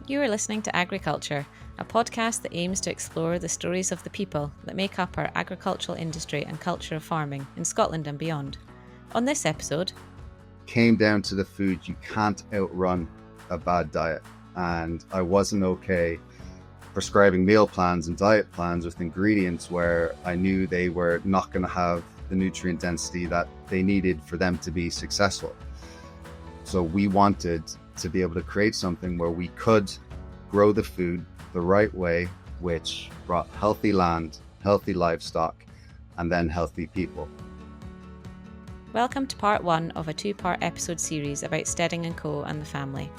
You are listening to Agri Culture, a podcast that aims to explore the stories of the people that make up our agricultural industry and culture of farming in Scotland and beyond. On this episode, came down to the food. You can't outrun a bad diet, and I wasn't okay prescribing meal plans and diet plans with ingredients where I knew they were not going to have the nutrient density that they needed for them to be successful. So we wanted to be able to create something where we could grow the food the right way, which brought healthy land, healthy livestock, and then healthy people. Welcome to part one of a two-part episode series about Steading and Co and the family.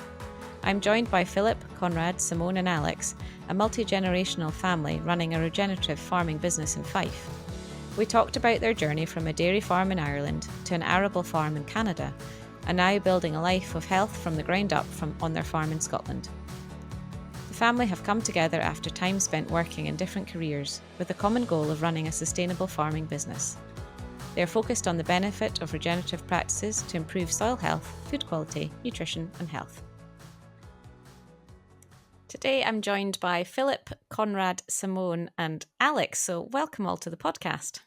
I'm joined by Phillip, Konrad, Symone and Alex, a multi-generational family running a regenerative farming business in Fife. We talked about their journey from a dairy farm in Ireland to an arable farm in Canada, and now building a life of health from the ground up on their farm in Scotland. The family have come together after time spent working in different careers with the common goal of running a sustainable farming business. They are focused on the benefit of regenerative practices to improve soil health, food quality, nutrition and health. Today I'm joined by Phillip, Konrad, Symone and Alex, so welcome all to the podcast.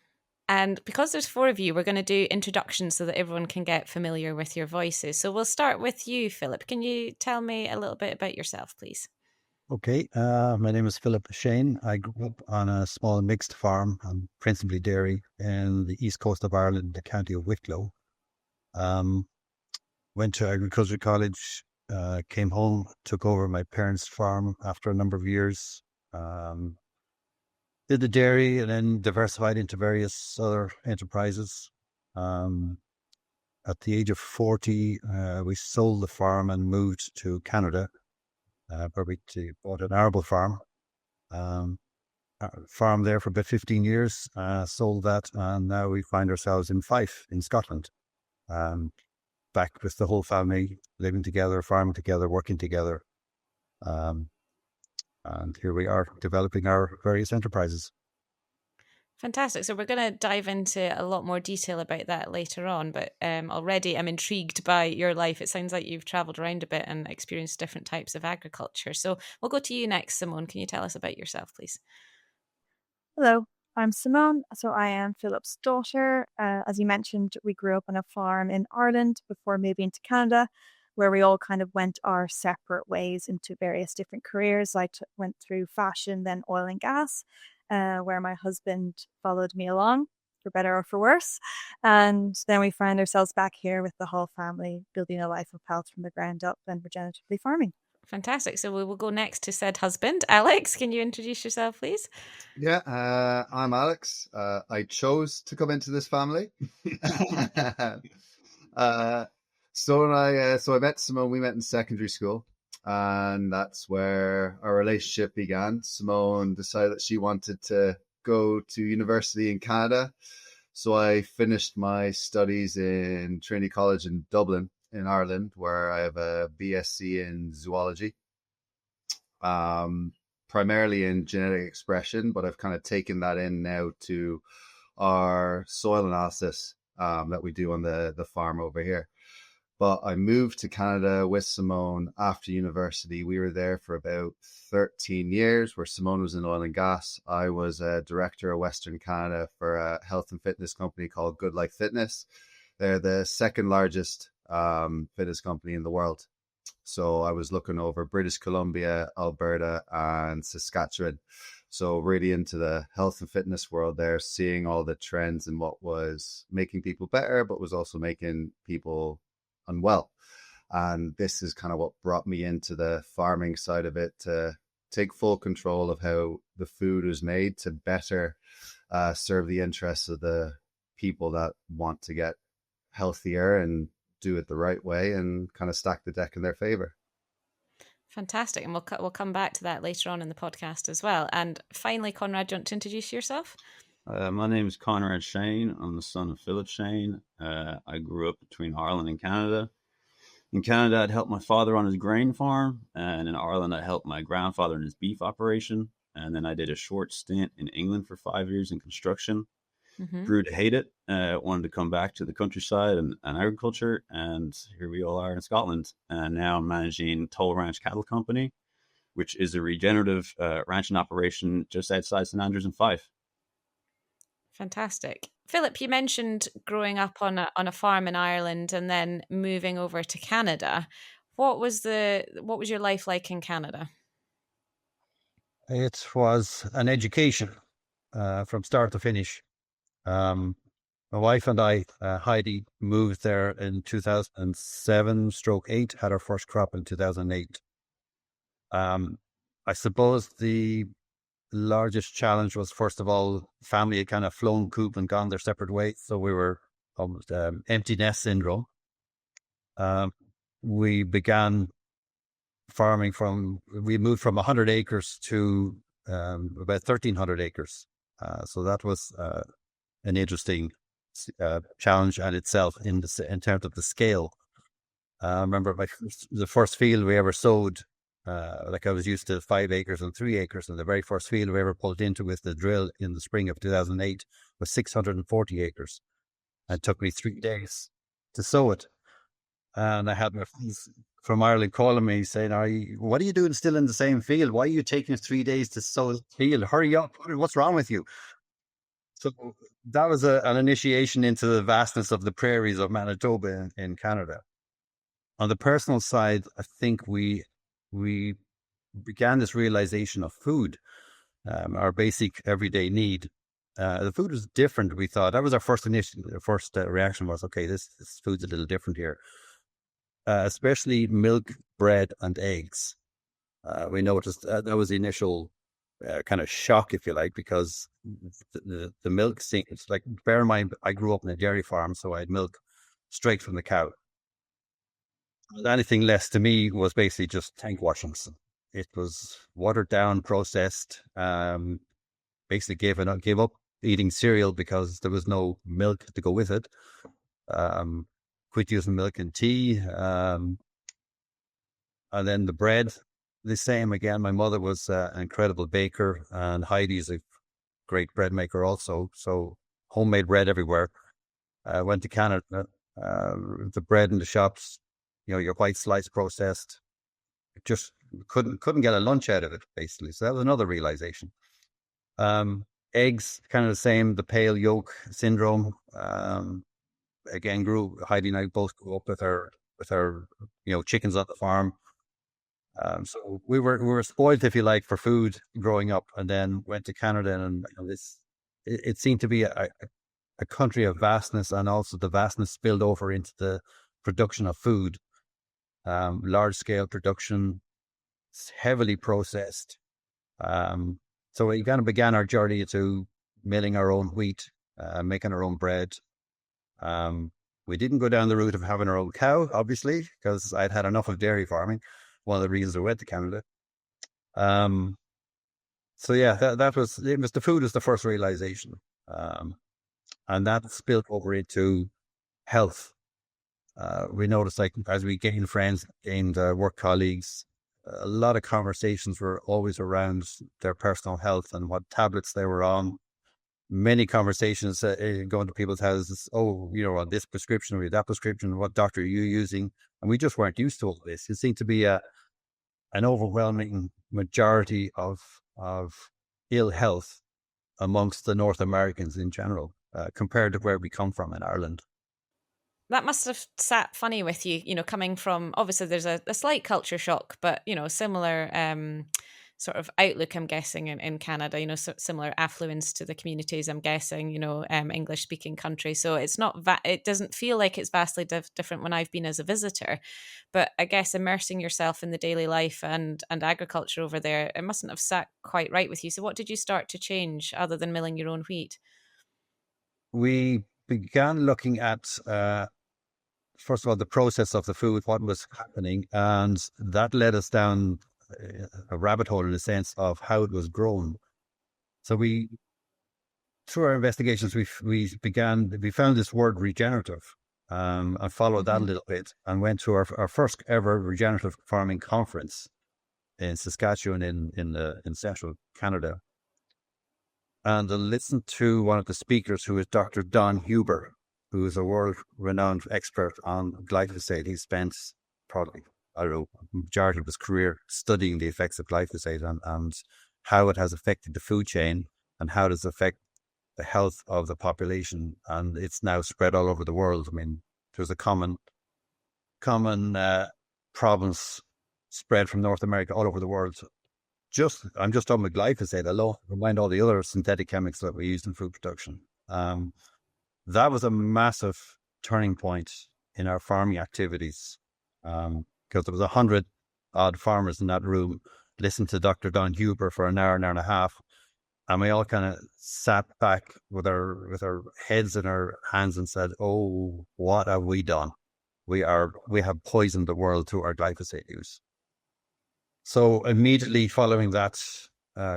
And because there's four of you, we're going to do introductions so that everyone can get familiar with your voices. So we'll start with you, Phillip. Can you tell me a little bit about yourself, please? Okay, my name is Phillip Shane. I grew up on a small mixed farm, principally dairy, in the east coast of Ireland, the county of Wicklow. Went to Agri Culture college, came home, took over my parents' farm after a number of years. Did the dairy and then diversified into various other enterprises. At the age of 40, we sold the farm and moved to Canada, where we bought an arable farm. Farm there for about 15 years, sold that, and now we find ourselves in Fife, in Scotland. Back with the whole family, living together, farming together, working together. And here we are developing our various enterprises. Fantastic. So we're going to dive into a lot more detail about that later on, but already I'm intrigued by your life. It sounds like you've travelled around a bit and experienced different types of agriculture. So we'll go to you next, Symone. Can you tell us about yourself, please? Hello, I'm Symone. So I am Philip's daughter. As you mentioned, we grew up on a farm in Ireland before moving to Canada, where we all kind of went our separate ways into various different careers. I went through fashion, then oil and gas, where my husband followed me along, for better or for worse. And then we find ourselves back here with the whole family, building a life of health from the ground up and regeneratively farming. Fantastic. So we will go next to said husband. Alex, can you introduce yourself, please? Yeah, I'm Alex. I chose to come into this family. So I met Symone. We met in secondary school, and that's where our relationship began. Symone decided that she wanted to go to university in Canada, so I finished my studies in Trinity College in Dublin, in Ireland, where I have a BSc in zoology, primarily in genetic expression, but I've kind of taken that in now to our soil analysis that we do on the farm over here. But I moved to Canada with Symone after university. We were there for about 13 years, where Symone was in oil and gas. I was a director of Western Canada for a health and fitness company called Good Life Fitness. They're the second largest fitness company in the world. So I was looking over British Columbia, Alberta, and Saskatchewan. So really into the health and fitness world there, seeing all the trends and what was making people better, but was also making people unwell. And this is kind of what brought me into the farming side of it, to take full control of how the food was made to better serve the interests of the people that want to get healthier and do it the right way and kind of stack the deck in their favor. Fantastic. And we'll come back to that later on in the podcast as well. And finally, Konrad, do you want to introduce yourself? My name is Konrad Shane. I'm the son of Phillip Shane. I grew up between Ireland and Canada. In Canada, I'd helped my father on his grain farm, and in Ireland, I helped my grandfather in his beef operation. And then I did a short stint in England for 5 years in construction. Grew to hate it, wanted to come back to the countryside and agriculture, and here we all are in Scotland. And now I'm managing Toll Ranch Cattle Company, which is a regenerative ranching operation just outside St Andrews in Fife. Fantastic. Philip, you mentioned growing up on a farm in Ireland and then moving over to Canada. What was your life like in Canada? It was an education from start to finish. My wife and I, Heidi, moved there in 2007/8, had our first crop in 2008. I suppose the largest challenge was, first of all, family had kind of flown coop and gone their separate ways. So we were almost empty nest syndrome. We began farming we moved from 100 acres to about 1,300 acres. So that was an interesting challenge in itself in terms of the scale. I remember the first field we ever sowed, I was used to 5 acres and 3 acres, and the very first field we ever pulled into with the drill in the spring of 2008 was 640 acres. It took me 3 days to sow it. And I had my friends from Ireland calling me saying, what are you doing still in the same field? Why are you taking 3 days to sow the field? Hurry up. What's wrong with you? So that was an initiation into the vastness of the prairies of Manitoba in Canada. On the personal side, I think we began this realization of food, our basic everyday need. The food was different, we thought. That was our first reaction was, okay, this food's a little different here. Especially milk, bread, and eggs. We noticed that was the initial kind of shock, if you like, because the milk seems like, bear in mind, I grew up in a dairy farm, so I had milk straight from the cow. Anything less to me was basically just tank washings. It was watered down, processed. Basically gave up eating cereal because there was no milk to go with it. Quit using milk in tea. And then the bread, the same again. My mother was an incredible baker, and Heidi's a great bread maker also. So homemade bread everywhere. Went to Canada. The bread in the shops, your white slice processed. Just couldn't get a lunch out of it, basically. So that was another realization. Eggs, kind of the same, the pale yolk syndrome. Again, Heidi and I both grew up with our chickens on the farm. So we were spoiled, if you like, for food growing up, and then went to Canada, and it seemed to be a country of vastness, and also the vastness spilled over into the production of food. Large scale production, heavily processed. So we kind of began our journey to milling our own wheat, making our own bread. We didn't go down the route of having our own cow, obviously, because I'd had enough of dairy farming. One of the reasons I went to Canada. So yeah, that was the food was the first realization, and that spilled over into health. We noticed, like, as we gained friends, gained work colleagues, a lot of conversations were always around their personal health and what tablets they were on. Many conversations going to people's houses. Oh, on this prescription or that prescription, what doctor are you using? And we just weren't used to all this. It seemed to be an overwhelming majority of ill health amongst the North Americans in general, compared to where we come from in Ireland. That must have sat funny with you, coming from, obviously there's a slight culture shock, but, similar sort of outlook, I'm guessing, in Canada, similar affluence to the communities, I'm guessing, English speaking country. So it's not, it doesn't feel like it's vastly different when I've been as a visitor, but I guess immersing yourself in the daily life and agriculture over there, it mustn't have sat quite right with you. So what did you start to change other than milling your own wheat? We began looking at, first of all, the process of the food, what was happening, and that led us down a rabbit hole in the sense of how it was grown. So through our investigations, we found this word regenerative, and followed that a little bit, and went to our first ever regenerative farming conference in Saskatchewan in central Canada. And I listened to one of the speakers, who is Dr. Don Huber, who is a world-renowned expert on glyphosate. He spent probably I don't know, majority of his career studying the effects of glyphosate and how it has affected the food chain and how does it affect the health of the population. And it's now spread all over the world. I mean, there's a common problems spread from North America all over the world. I'm just talking about glyphosate alone. Remind all the other synthetic chemicals that we used in food production. That was a massive turning point in our farming activities, because there was 100 odd farmers in that room listened to Dr. Don Huber for an hour and a half, and we all kind of sat back with our heads in our hands and said, "Oh, what have we done? We have poisoned the world through our glyphosate use." So immediately following that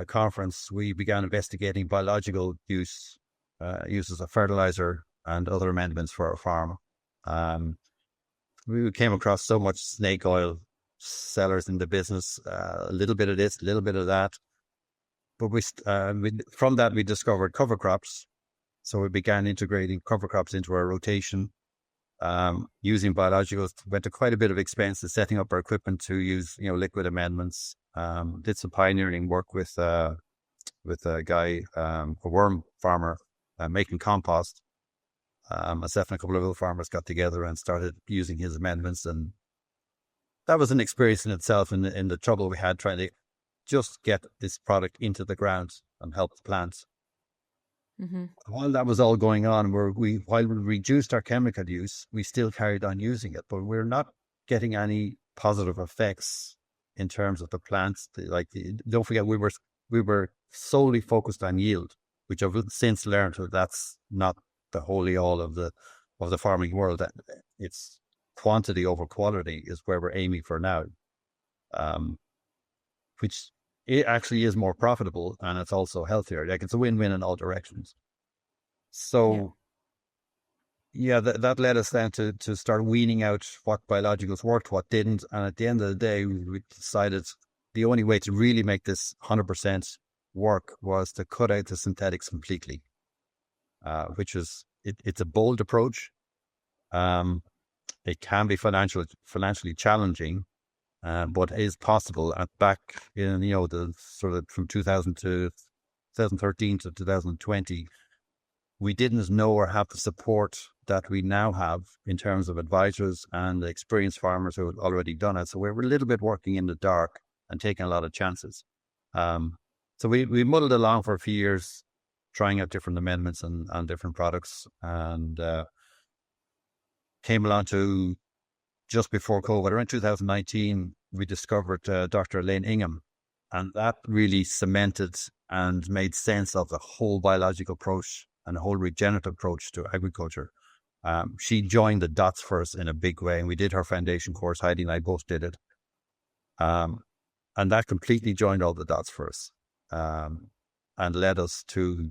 conference, we began investigating biological uses of fertilizer and other amendments for our farm. We came across so much snake oil sellers in the business, a little bit of this, a little bit of that. But from that, we discovered cover crops. So we began integrating cover crops into our rotation, using biologicals. Went to quite a bit of expense in setting up our equipment to use, liquid amendments. Did some pioneering work with a guy, a worm farmer, making compost. Myself and a couple of other farmers got together and started using his amendments, and that was an experience in itself. In the trouble we had trying to just get this product into the ground and help the plants. Mm-hmm. While that was all going on, while we reduced our chemical use, we still carried on using it, but we're not getting any positive effects in terms of the plants. Don't forget, we were solely focused on yield, which I've since learned that that's not the holy all of the farming world. It's quantity over quality is where we're aiming for now, which it actually is more profitable, and it's also healthier. Like, it's a win-win in all directions. So, that led us then to start weaning out what biologicals worked, what didn't. And at the end of the day, we decided the only way to really make this 100% work was to cut out the synthetics completely, which is, it's a bold approach. It can be financially challenging, but is possible. Back in, the sort of from 2013 to 2020, we didn't know or have the support that we now have in terms of advisors and experienced farmers who had already done it. So we were a little bit working in the dark and taking a lot of chances. So we muddled along for a few years, trying out different amendments and different products, and came along to just before COVID, around 2019, we discovered Dr. Elaine Ingham, and that really cemented and made sense of the whole biological approach and the whole regenerative approach to agriculture. She joined the dots for us in a big way, and we did her foundation course. Heidi and I both did it. And that completely joined all the dots for us, and led us to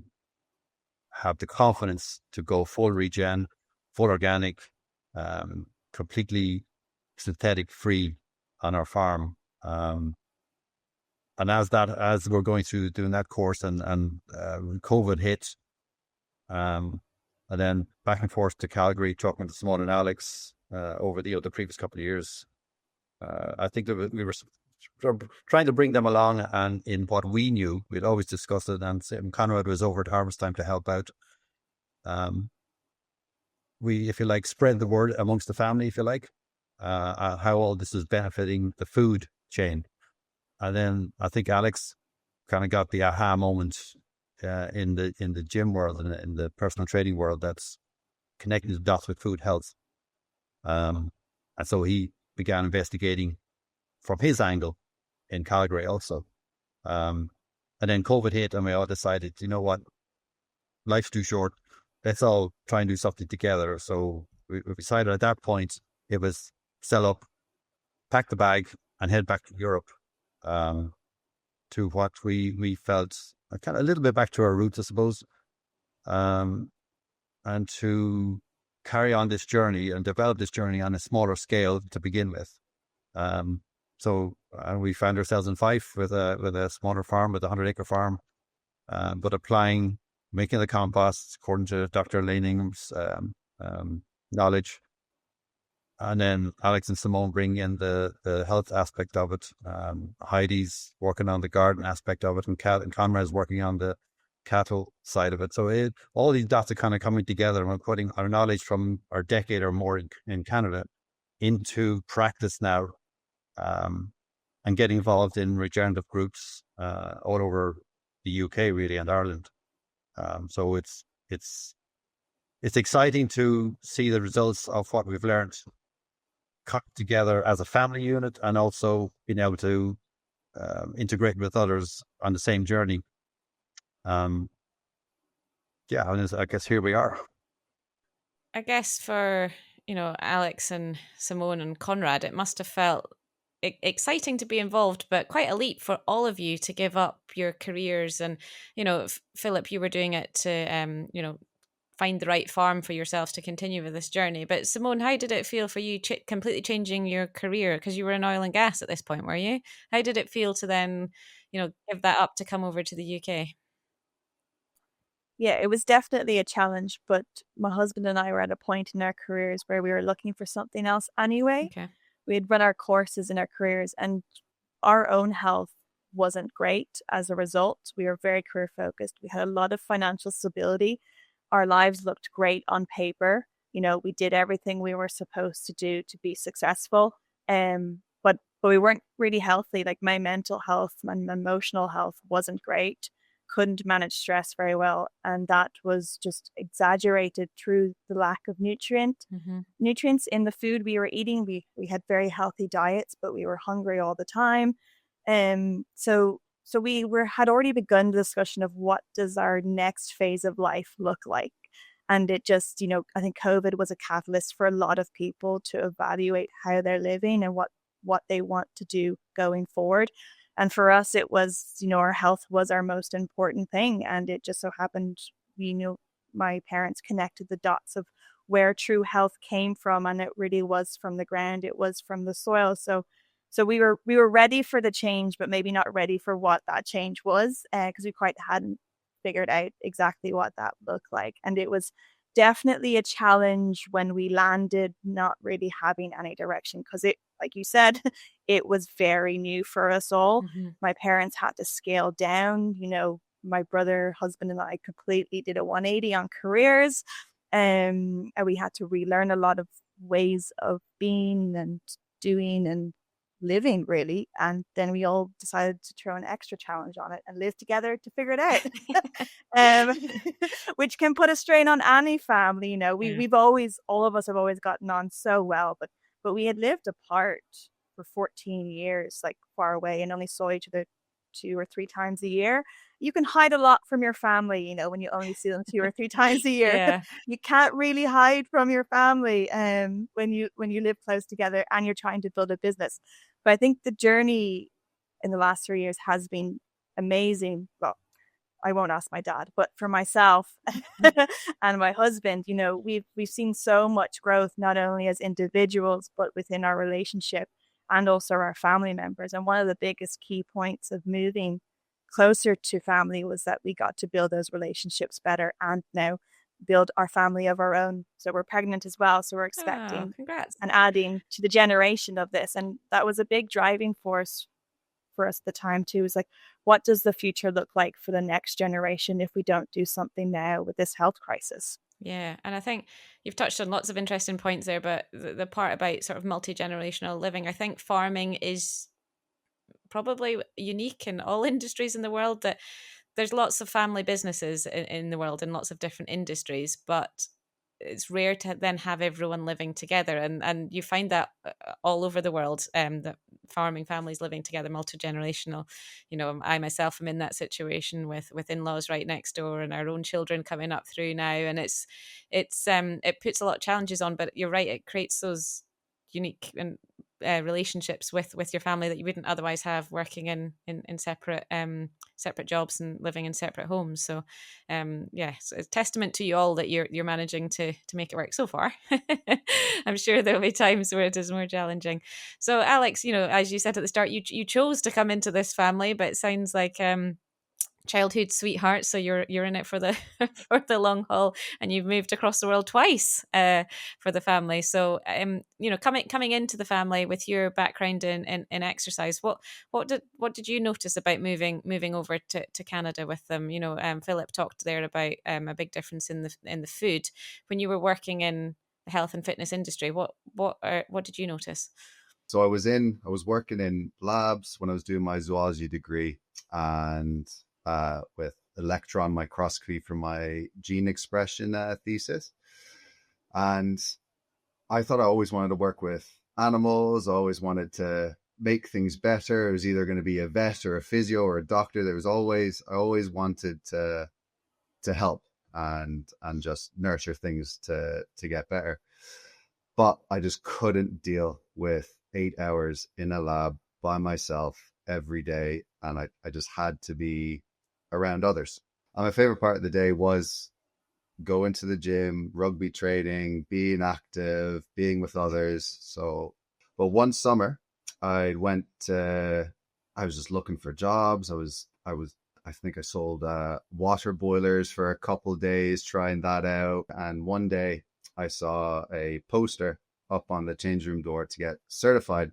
have the confidence to go full regen, full organic, completely synthetic free on our farm. And as we're going through doing that course and COVID hit, and then back and forth to Calgary, talking to Symone and Alex over the previous couple of years, I think that we were trying to bring them along, and in what we knew, we'd always discussed it, and Konrad was over at harvest time to help out. We, if you like, spread the word amongst the family, if you like, how all this is benefiting the food chain. And then I think Alex kind of got the aha moment in the gym world and in the personal training world, that's connecting the dots with food health. And so he began investigating from his angle in Calgary also. And then COVID hit, and we all decided, you know what, life's too short. Let's all try and do something together. So we decided at that point it was sell up, pack the bag, and head back to Europe, to what we felt kind of a little bit back to our roots, I suppose, and to carry on this journey and develop this journey on a smaller scale to begin with. So we found ourselves in Fife with a smaller farm, with a 100-acre farm, but making the compost according to Dr. Laningham's knowledge, And then Alex and Symone bring in the health aspect of it. Heidi's working on the garden aspect of it, and Konrad's working on the cattle side of it. So all these dots are kind of coming together, and we're putting our knowledge from our decade or more in Canada into practice now, and getting involved in regenerative groups all over the UK, really, and Ireland. So it's exciting to see the results of what we've learned cut together as a family unit, and also being able to integrate with others on the same journey. And I guess here we are. I guess for, Alex and Symone and Konrad, it must have felt exciting to be involved, but quite a leap for all of you to give up your careers. And, Phillip, you were doing it to, find the right farm for yourselves to continue with this journey. But Symone, how did it feel for you completely changing your career? Because you were in oil and gas at this point, were you? How did it feel to then, give that up to come over to the UK? Yeah, it was definitely a challenge, but my husband and I were at a point in our careers where we were looking for something else anyway. Okay. We had run our courses in our careers, and our own health wasn't great as a result. We were very career focused. We had a lot of financial stability. Our lives looked great on paper. We did everything we were supposed to do to be successful. But we weren't really healthy. Like, my mental health, my emotional health wasn't great. Couldn't manage stress very well. And that was just exaggerated through the lack of nutrients in the food we were eating. We had very healthy diets, but we were hungry all the time. So we had already begun the discussion of what does our next phase of life look like. And it just, I think COVID was a catalyst for a lot of people to evaluate how they're living and what they want to do going forward. And for us, it was, our health was our most important thing. And it just so happened, my parents connected the dots of where true health came from. And it really was from the ground. It was from the soil. So we were ready for the change, but maybe not ready for what that change was, because we quite hadn't figured out exactly what that looked like. And it was definitely a challenge when we landed not really having any direction, because it, like you said, it was very new for us all. My parents had to scale down. My brother, husband, and I completely did a 180 on careers. And we had to relearn a lot of ways of being and doing and living, really. And then we all decided to throw an extra challenge on it and live together to figure it out. Which can put a strain on any family. We've always, all of us have always gotten on so well, but we had lived apart for 14 years, like far away, and only saw each other 2 or 3 times a year. You can hide a lot from your family, when you only see them 2 or 3 times a year. Yeah. You can't really hide from your family when you live close together and you're trying to build a business. But I think the journey in the last 3 years has been amazing. Well, I won't ask my dad, but for myself and my husband, we've seen so much growth, not only as individuals, but within our relationship and also our family members. And one of the biggest key points of moving closer to family was that we got to build those relationships better and now build our family of our own. So we're pregnant as well. So we're expecting congrats. and adding to the generation of this. And that was a big driving force for us at the time too. Is like, what does the future look like for the next generation if we don't do something now with this health crisis? Yeah, and I think you've touched on lots of interesting points there, but the part about sort of multi-generational living, I think farming is probably unique in all industries in the world, that there's lots of family businesses in the world in lots of different industries, but it's rare to then have everyone living together, and you find that all over the world, that farming families living together, multi-generational. I myself am in that situation with in-laws right next door, and our own children coming up through now, and it puts a lot of challenges on, but you're right, it creates those unique and relationships with your family that you wouldn't otherwise have working in separate jobs and living in separate homes. So so it's a testament to you all that you're managing to make it work so far. I'm sure there'll be times where it is more challenging. So Alex, as you said at the start, you chose to come into this family, but it sounds like childhood sweetheart, so you're in it for the for the long haul, and you've moved across the world twice for the family. So coming into the family with your background in exercise, what did you notice about moving over to Canada with them? Philip talked there about a big difference in the food when you were working in the health and fitness industry. What did you notice? So I was working in labs when I was doing my zoology degree, and with electron microscopy for my gene expression thesis. And I thought I always wanted to work with animals. I always wanted to make things better. It was either going to be a vet or a physio or a doctor. I always wanted to help and just nurture things to get better. But I just couldn't deal with 8 hours in a lab by myself every day. And I just had to be around others. And my favorite part of the day was going to the gym, rugby training, being active, being with others. So, but one summer I was just looking for jobs. I think I sold water boilers for a couple of days, trying that out. And one day I saw a poster up on the change room door to get certified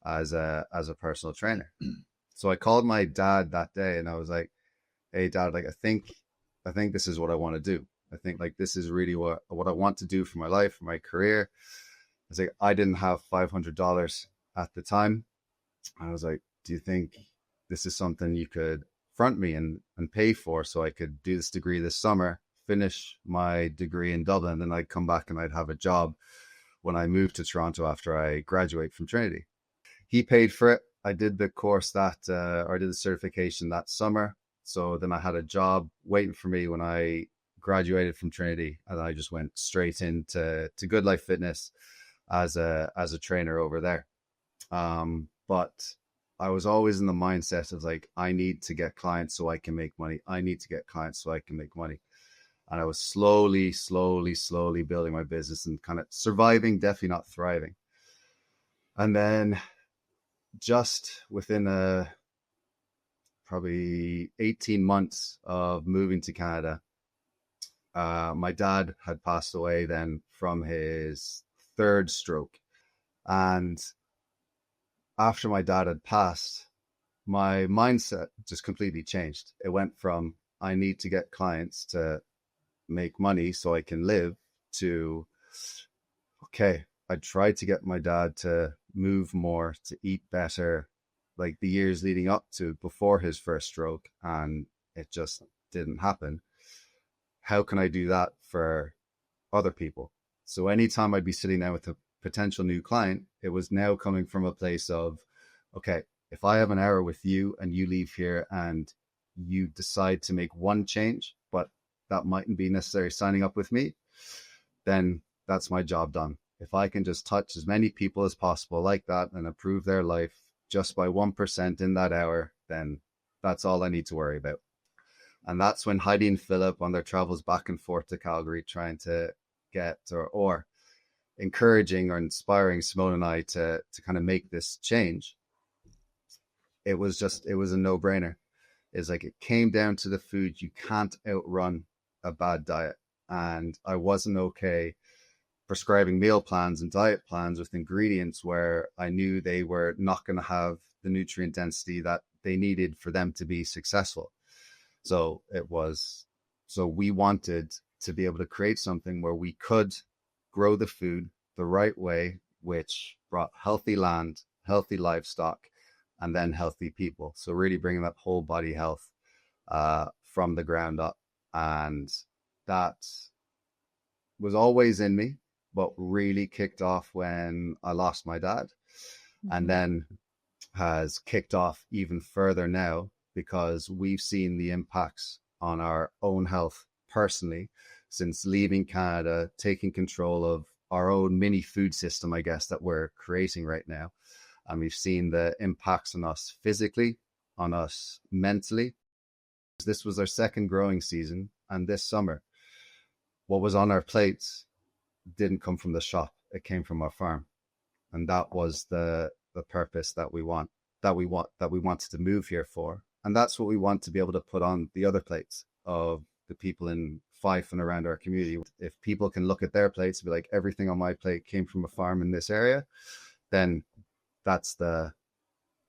as a personal trainer. So I called my dad that day and I was like, "Hey dad, like I think this is what I want to do. I think like this is really what I want to do for my life, for my career." I was like, I didn't have $500 at the time. I was like, "Do you think this is something you could front me and pay for so I could do this degree this summer, finish my degree in Dublin, then I'd come back and I'd have a job when I moved to Toronto after I graduate from Trinity?" He paid for it. I did the course or I did the certification that summer. So then I had a job waiting for me when I graduated from Trinity, and I just went straight into Good Life Fitness as a trainer over there. But I was always in the mindset of like, I need to get clients so I can make money. I need to get clients so I can make money. And I was slowly building my business and kind of surviving, definitely not thriving. And then just within probably 18 months of moving to Canada, my dad had passed away then from his third stroke. And after my dad had passed, my mindset just completely changed. It went from I need to get clients to make money so I can live to, okay, I tried to get my dad to move more, to eat better, like the years leading up to before his first stroke, and it just didn't happen. How can I do that for other people? So anytime I'd be sitting down with a potential new client, it was now coming from a place of, okay, if I have an hour with you and you leave here and you decide to make one change, but that mightn't be necessarily signing up with me, then that's my job done. If I can just touch as many people as possible like that and improve their life just by 1% in that hour, then that's all I need to worry about. And that's when Heidi and Phillip, on their travels back and forth to Calgary, trying to get or encouraging or inspiring Symone and I to kind of make this change, it was a no-brainer. It's like it came down to the food. You can't outrun a bad diet. And I wasn't okay prescribing meal plans and diet plans with ingredients where I knew they were not going to have the nutrient density that they needed for them to be successful. So we wanted to be able to create something where we could grow the food the right way, which brought healthy land, healthy livestock, and then healthy people. So really bringing that whole body health from the ground up. And that was always in me, but really kicked off when I lost my dad. Mm-hmm. And then has kicked off even further now because we've seen the impacts on our own health personally since leaving Canada, taking control of our own mini food system, I guess, that we're creating right now. And we've seen the impacts on us physically, on us mentally. This was our second growing season. And this summer, what was on our plates didn't come from the shop. It came from our farm. And that was the purpose that we wanted to move here for. And that's what we want to be able to put on the other plates of the people in Fife and around our community. If people can look at their plates and be like, everything on my plate came from a farm in this area, then that's the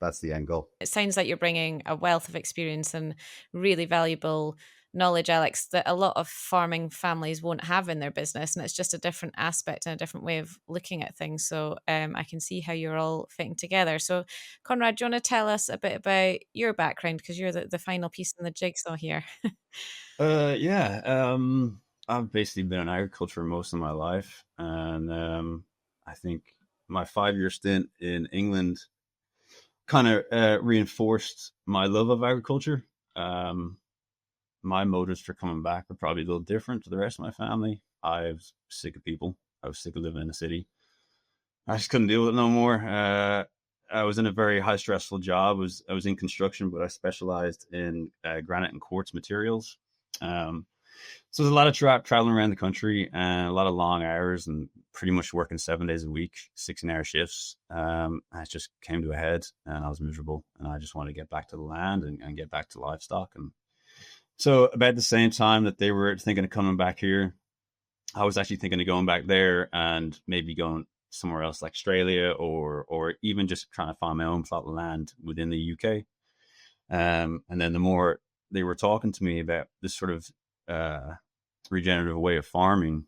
end goal. It sounds like you're bringing a wealth of experience and really valuable knowledge, Alex, that a lot of farming families won't have in their business. And it's just a different aspect and a different way of looking at things. So I can see how you're all fitting together. So Konrad, do you want to tell us a bit about your background? Because you're the final piece in the jigsaw here. Yeah. I've basically been in agriculture most of my life. And I think my 5-year stint in England kind of reinforced my love of agriculture. My motives for coming back are probably a little different to the rest of my family. I was sick of people. I was sick of living in the city. I just couldn't deal with it no more. I was in a very high stressful job. I was in construction, but I specialized in granite and quartz materials. So there's a lot of traveling around the country and a lot of long hours and pretty much working 7 days a week, 16-hour shifts. It just came to a head and I was miserable and I just wanted to get back to the land and get back to livestock. And so about the same time that they were thinking of coming back here, I was actually thinking of going back there and maybe going somewhere else like Australia or even just trying to find my own plot of land within the UK. And then the more they were talking to me about this sort of regenerative way of farming,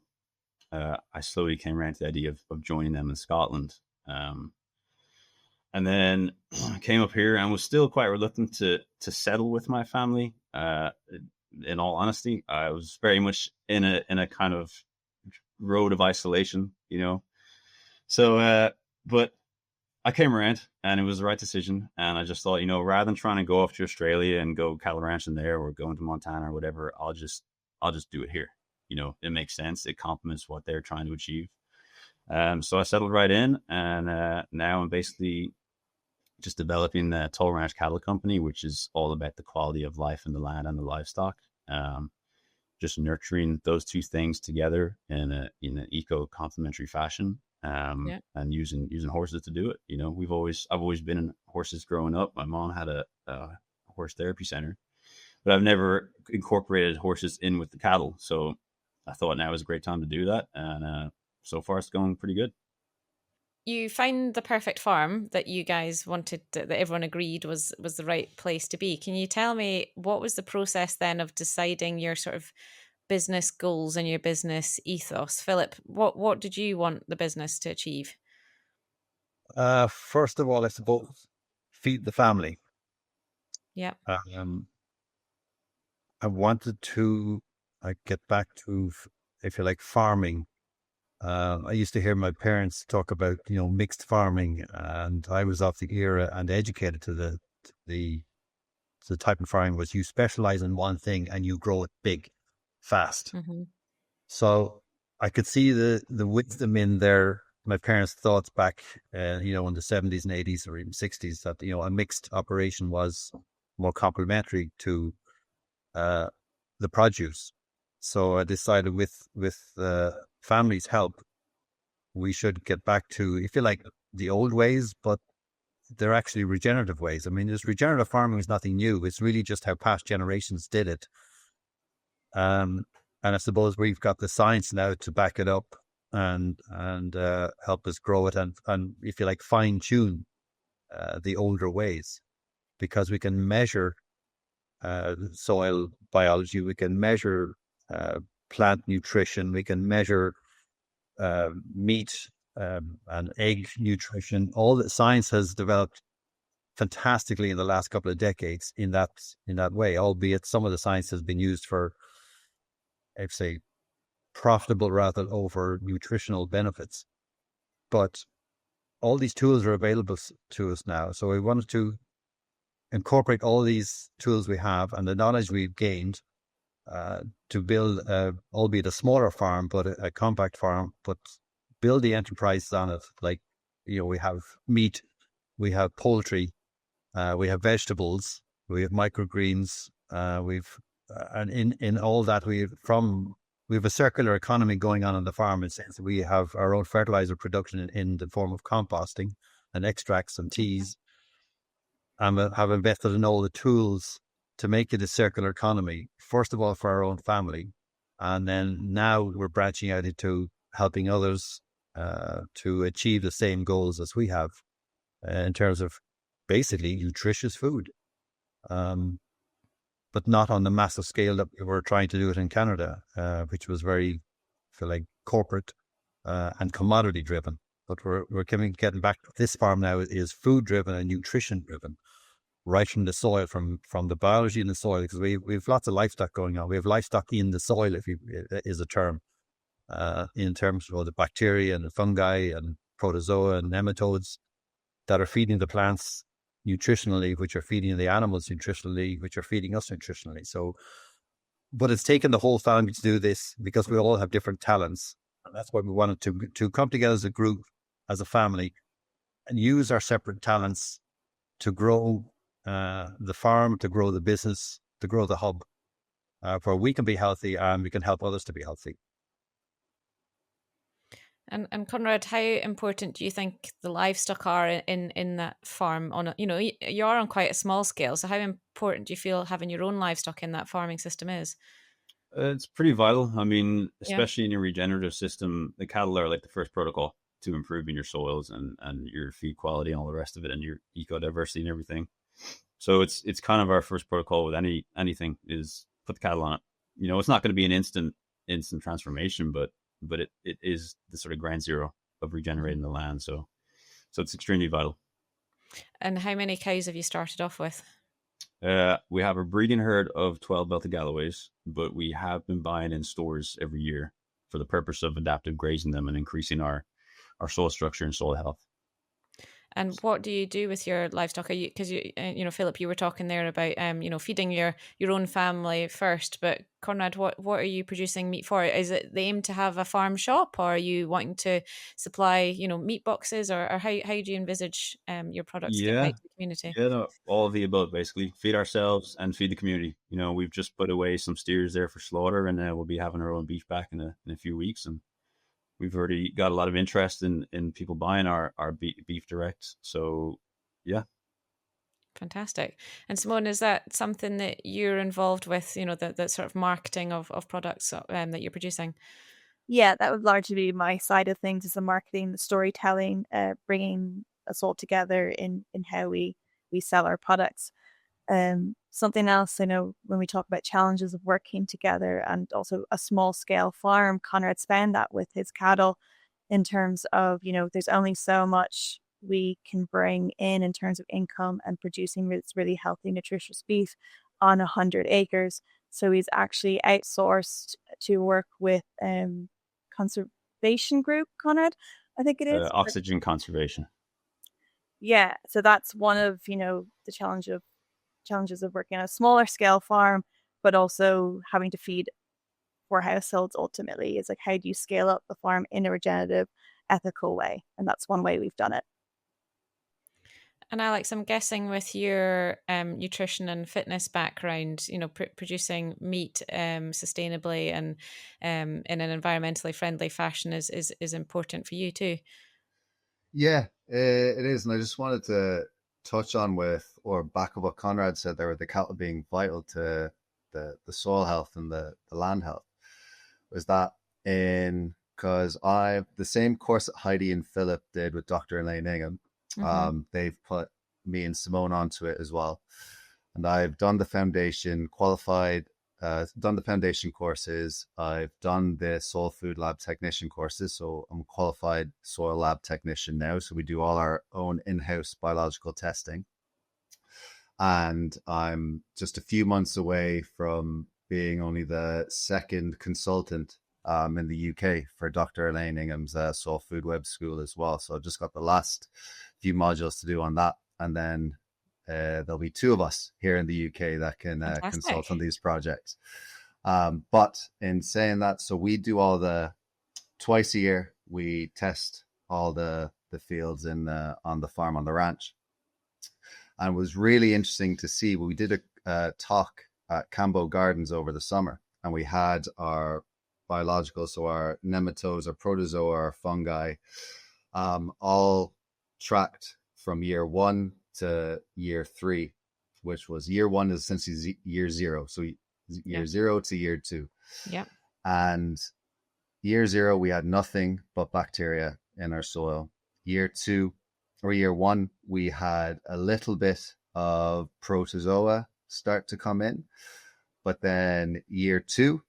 I slowly came around to the idea of joining them in Scotland. And then I came up here and was still quite reluctant to settle with my family. In all honesty, I was very much in a kind of road of isolation, you know. So, but I came around and it was the right decision. And I just thought, you know, rather than trying to go off to Australia and go cattle ranching there or going to Montana or whatever, I'll just do it here. You know, it makes sense. It complements what they're trying to achieve. So I settled right in, and now I'm basically just developing the Toll Ranch Cattle Company, which is all about the quality of life in the land and the livestock. Just nurturing those two things together in an eco complementary fashion. And using horses to do it. You know, I've always been in horses growing up. My mom had a horse therapy center, but I've never incorporated horses in with the cattle. So I thought now was a great time to do that. And so far it's going pretty good. You found the perfect farm that you guys wanted, that everyone agreed was the right place to be. Can you tell me what was the process then of deciding your sort of business goals and your business ethos? Philip, what did you want the business to achieve? First of all, I suppose, feed the family. Yeah. I wanted to get back to, if you like, farming. I used to hear my parents talk about, you know, mixed farming, and I was of the era and educated to the type of farming was you specialize in one thing and you grow it big, fast. Mm-hmm. So I could see the wisdom in my parents' thoughts back, you know, in the 70s and 80s or even 60s that, you know, a mixed operation was more complementary to the produce. So I decided with family's help, we should get back to, if you like, the old ways, but they're actually regenerative ways. I mean, this regenerative farming is nothing new. It's really just how past generations did it. And I suppose we've got the science now to back it up and help us grow it and if you like, fine tune the older ways, because we can measure soil biology, we can measure plant nutrition, we can measure meat and egg nutrition. All that science has developed fantastically in the last couple of decades in that way, albeit some of the science has been used for, I'd say, profitable rather than over nutritional benefits. But all these tools are available to us now. So we wanted to incorporate all these tools we have and the knowledge we've gained to build, albeit a smaller farm, but a compact farm, but build the enterprises on it. Like, you know, we have meat, we have poultry, we have vegetables, we have microgreens, and in all that we have a circular economy going on the farm, in the sense that we have our own fertilizer production in the form of composting and extracts and teas. and have invested in all the tools to make it a circular economy, first of all for our own family. And then now we're branching out into helping others to achieve the same goals as we have in terms of basically nutritious food, but not on the massive scale that we were trying to do it in Canada, which was very, I feel like, corporate and commodity driven. But we're getting back. This farm now is food driven and nutrition driven, right from the soil, from the biology in the soil, because we've lots of livestock going on. We have livestock in the soil, if is a term, in terms of the bacteria and the fungi and protozoa and nematodes that are feeding the plants nutritionally, which are feeding the animals nutritionally, which are feeding us nutritionally. So, but it's taken the whole family to do this because we all have different talents. And that's why we wanted to come together as a group, as a family, and use our separate talents to grow the farm, to grow the business, to grow the hub, where we can be healthy and we can help others to be healthy. And Konrad, how important do you think the livestock are in that farm? You are on quite a small scale, so how important do you feel having your own livestock in that farming system is? It's pretty vital. I mean, especially in your regenerative system, the cattle are like the first protocol to improving your soils and your feed quality and all the rest of it, and your eco diversity and everything. So it's kind of our first protocol with anything is put the cattle on it. It's not going to be an instant transformation, but it is the sort of ground zero of regenerating the land. So it's extremely vital. And how many cows have you started off with? We have a breeding herd of 12 Belted Galloways, but we have been buying in stores every year for the purpose of adaptive grazing them and increasing our soil structure and soil health. And what do you do with your livestock? Because Philip, you were talking there about feeding your own family first. But Konrad, what are you producing meat for? Is it the aim to have a farm shop, or are you wanting to supply meat boxes, or how do you envisage your products getting out to the community? Yeah, no, all of the above, basically. Feed ourselves and feed the community. We've just put away some steers there for slaughter, and we'll be having our own beef back in a few weeks, and we've already got a lot of interest in people buying our beef direct. So, yeah. Fantastic. And Symone, is that something that you're involved with, the sort of marketing of products that you're producing? Yeah, that would largely be my side of things, is the marketing, the storytelling, bringing us all together in how we sell our products. Something else, I know when we talk about challenges of working together and also a small scale farm, Konrad found that with his cattle in terms of, there's only so much we can bring in terms of income and producing this really healthy, nutritious beef on 100 acres. So he's actually outsourced to work with conservation group, Konrad, I think it is. Oxygen conservation. Yeah, so that's one of, the challenges of working on a smaller scale farm, but also having to feed 4 households ultimately, is like, how do you scale up the farm in a regenerative, ethical way? And that's one way we've done it. And Alex, I'm guessing with your nutrition and fitness background, producing meat sustainably and in an environmentally friendly fashion is important for you too. Yeah, it is. And I just wanted to touch on back of what Konrad said there, with the cattle being vital to the soil health and the land health, was that because the same course that Heidi and Phillip did with Dr. Elaine Ingham, they've put me and Symone onto it as well. And I've done the foundation done the foundation courses. I've done the soil food lab technician courses. So I'm a qualified soil lab technician now. So we do all our own in-house biological testing. And I'm just a few months away from being only the second consultant in the UK for Dr. Elaine Ingham's Soil Food Web School as well. So I've just got the last few modules to do on that. And then there'll be 2 of us here in the UK that can consult on these projects. But in saying that, so we do twice a year, we test all the fields on the farm, on the ranch. And it was really interesting to see. We did a talk at Cambo Gardens over the summer, and we had our biological, so our nematodes, our protozoa, our fungi, all tracked from year 1 to year 3, which was year 1 is essentially year 0. So year 0 to year 2. Yeah. And year 0, we had nothing but bacteria in our soil. Year 2 or year 1, we had a little bit of protozoa start to come in. But then year 2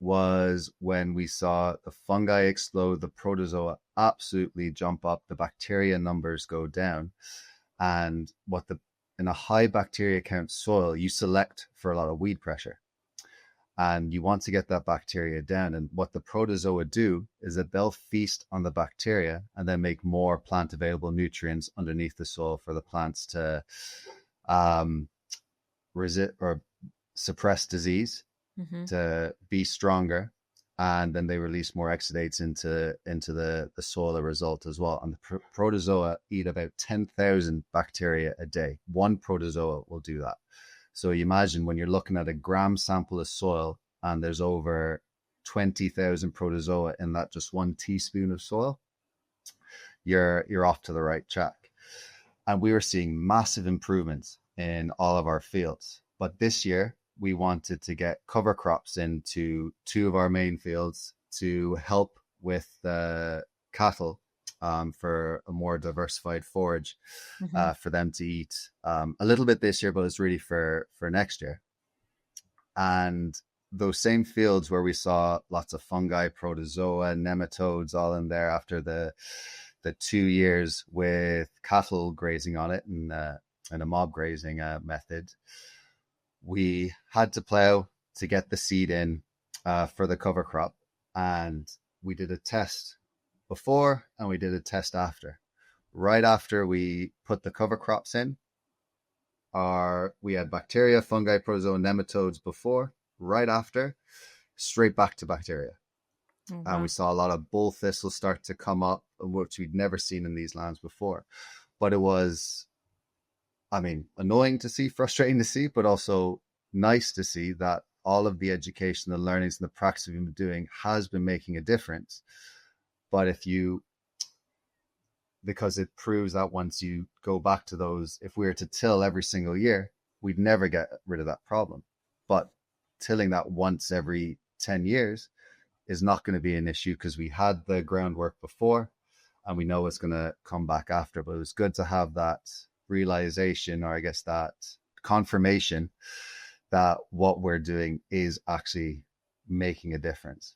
was when we saw the fungi explode, the protozoa absolutely jump up, the bacteria numbers go down. And in a high bacteria count soil, you select for a lot of weed pressure. And you want to get that bacteria down. And what the protozoa do is that they'll feast on the bacteria and then make more plant available nutrients underneath the soil for the plants to resist or suppress disease, to be stronger. And then they release more exudates into the soil as a result as well. And the protozoa eat about 10,000 bacteria a day. One protozoa will do that. So you imagine when you're looking at a gram sample of soil and there's over 20,000 protozoa in that just one teaspoon of soil, you're off to the right track. And we were seeing massive improvements in all of our fields. But this year, we wanted to get cover crops into 2 of our main fields to help with the cattle for a more diversified forage for them to eat a little bit this year, but it's really for next year. And those same fields where we saw lots of fungi, protozoa, nematodes all in there after the 2 years with cattle grazing on it and a mob grazing method, we had to plow to get the seed in for the cover crop. And we did a test before and we did a test after. Right after we put the cover crops in, we had bacteria, fungi, protozoa, nematodes before. Right after, straight back to bacteria. Mm-hmm. And we saw a lot of bull thistles start to come up, which we'd never seen in these lands before. But it was, annoying to see, frustrating to see, but also nice to see that all of the education, the learnings, and the practice we've been doing has been making a difference. But because it proves that once you go back to those, if we were to till every single year, we'd never get rid of that problem. But tilling that once every 10 years is not going to be an issue because we had the groundwork before and we know it's going to come back after. But it was good to have that realization, or I guess that confirmation that what we're doing is actually making a difference.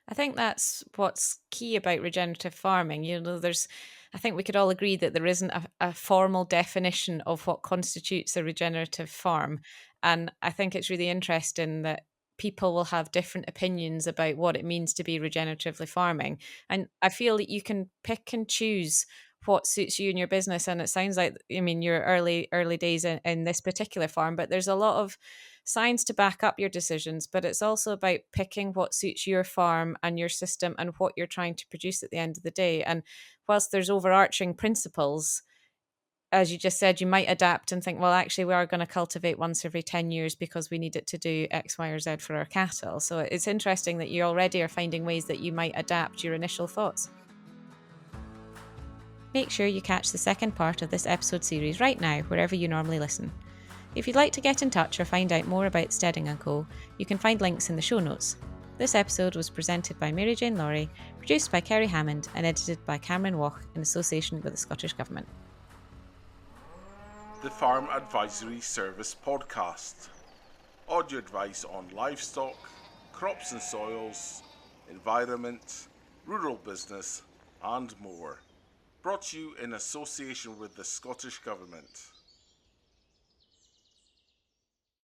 I think that's what's key about regenerative farming. I think we could all agree that there isn't a formal definition of what constitutes a regenerative farm. And I think it's really interesting that people will have different opinions about what it means to be regeneratively farming. And I feel that you can pick and choose what suits you and your business. And it sounds like, your early days in this particular farm, but there's a lot of science to back up your decisions, but it's also about picking what suits your farm and your system and what you're trying to produce at the end of the day. And whilst there's overarching principles, as you just said, you might adapt and think, well, actually, we are going to cultivate once every 10 years because we need it to do X, Y, or Z for our cattle. So it's interesting that you already are finding ways that you might adapt your initial thoughts. Make sure you catch the second part of this episode series right now, wherever you normally listen. If you'd like to get in touch or find out more about Steading and Co, you can find links in the show notes. This episode was presented by Mary Jane Lawrie, produced by Kerry Hammond and edited by Cameron Walk in association with the Scottish Government. The Farm Advisory Service Podcast. Audio advice on livestock, crops and soils, environment, rural business and more. Brought to you in association with the Scottish Government.